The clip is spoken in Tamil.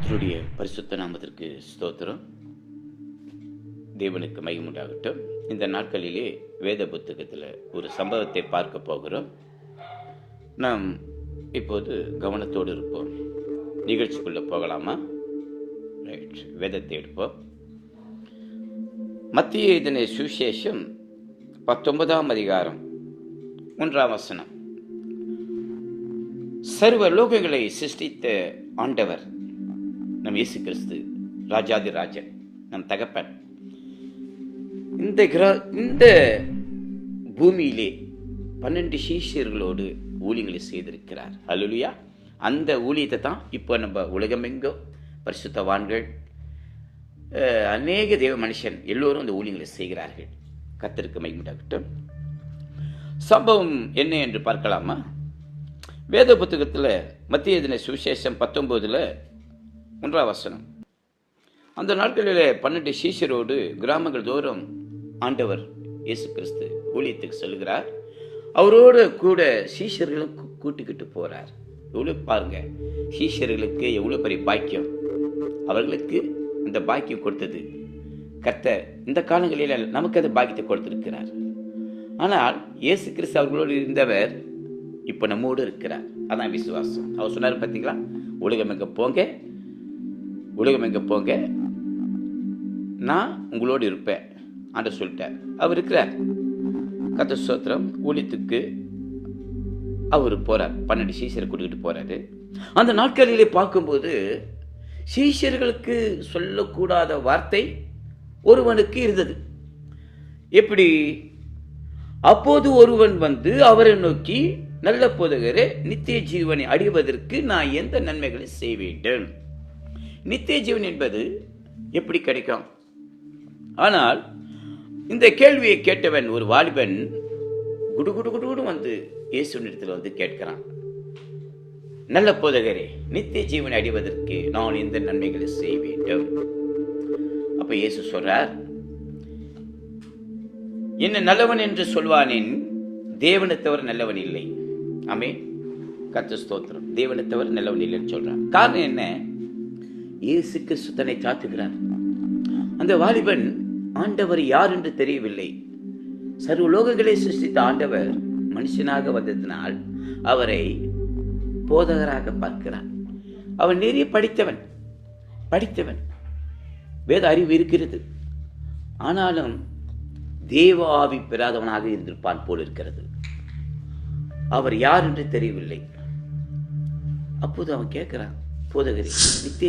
கர்த்தருடைய பரிசுத்த நாமத்திற்கு ஸ்தோத்திரம். தேவனுக்கு மகிமை உண்டாகட்டும். இந்த நாட்களிலே வேத புத்தகத்தில் ஒரு சம்பவத்தை பார்க்க போகிறோம். நாம் இப்போது கவனத்தோடு இருப்போம். நிகழ்ச்சிக்குள்ளே போகலாமா? ரைட், வேதத்தை எடுப்போம். மத்திய இதனை சுவிசேஷம் 19ஆம் அதிகாரம் 1ஆம் வசனம். சர்வ லோகங்களை சிருஷ்டித்த ஆண்டவர் நம் இயேசு கிறிஸ்து, ராஜாதி ராஜன், நம் தகப்பன், இந்த பூமியிலே 12 சீஷர்களோடு ஊழியங்களை செய்திருக்கிறார். அல்லேலூயா. அந்த ஊழியத்தை தான் இப்போ நம்ம உலகமெங்கும் பரிசுத்தவான்கள், அநேக தேவ மனுஷன் எல்லோரும் அந்த ஊழியங்களை செய்கிறார்கள். கர்த்தருக்கு மகிமை உண்டாகட்டும். சம்பவம் என்ன என்று பார்க்கலாமா? வேத புத்தகத்தில் மத்திய இதனை சுவிசேஷம் 19 1ஆம் வசனம். அந்த நாட்களில் 12 சீஷரோடு கிராமங்கள் தோறும் ஆண்டவர் இயேசு கிறிஸ்து ஊழியத்துக்கு செல்கிறார். அவரோடு கூட சீஷர்களும் கூட்டிக்கிட்டு போறார். எவ்வளோ பாருங்க, சீஷர்களுக்கு எவ்வளோ பெரிய பாக்கியம். அவர்களுக்கு அந்த பாக்கியம் கொடுத்தது கர்த்தர். இந்த காலங்களில் நமக்கு அந்த பாக்கியத்தை கொடுத்திருக்கிறார். ஆனால் இயேசு கிறிஸ்து அவர்களோடு இருந்தவர் இப்போ நம்மோடு இருக்கிறார். அதான் விசுவாசம். அவர் சொன்னார் பார்த்தீங்களா, உலகம் எங்கே போங்க, நான் உங்களோடு இருப்பேன் ஆண்டு சொல்லிட்டார். அவர் இருக்கிறார். கர்த்தர் ஸ்தோத்திரம். ஊழியத்துக்கு அவர் போறார். 12 சீஷரை கூட்டிகிட்டு போறாரு. அந்த நாட்களிலே பார்க்கும்போது சீஷர்களுக்கு சொல்லக்கூடாத வார்த்தை ஒருவனுக்கு இருந்தது. எப்படி? அப்போது ஒருவன் வந்து அவரை நோக்கி, நல்ல போதகரே, நித்திய ஜீவனை அடைவதற்கு நான் எந்த நன்மைகளை செய்ய வேண்டும்? நித்திய ஜீவன் என்பது எப்படி கிடைக்கும்? ஆனால் இந்த கேள்வியை கேட்டவன் ஒரு வாலிபன் குடு வந்து இயேசுவினிடத்தில் வந்து கேட்கிறான், நல்ல போதகரே, நித்திய ஜீவனை அடைவதற்கு நான் எந்த நன்மைகளை செய்ய வேண்டும்? அப்ப இயேசு சொல்றார், என்ன நல்லவன் என்று சொல்வானேன், தேவனை தவிர நல்லவன் இல்லை. ஆமென். கர்த்தர் ஸ்தோத்திரம். தேவனை தவிர நல்லவன் இல்லைன்னு சொல்றான். காரணம் என்ன? இயேசு கிறிஸ்து தன்னை தாழ்த்துகிறார். அந்த வாலிபன் ஆண்டவர் யார் என்று தெரியவில்லை. சர்வ லோகங்களை சிருஷ்டித்த ஆண்டவர் மனுஷனாக வந்ததினால் அவரை போதகராக பார்க்கிறான். அவன் நிறைய படித்தவன், வேத அறிவு இருக்கிறது. ஆனாலும் தேவ ஆவி பெறாதவனாக இருந்திருப்பான் போல் இருக்கிறது. அவர் யார் என்று தெரியவில்லை. அப்போது அவன் கேட்கிறான், போதகரே, நித்திய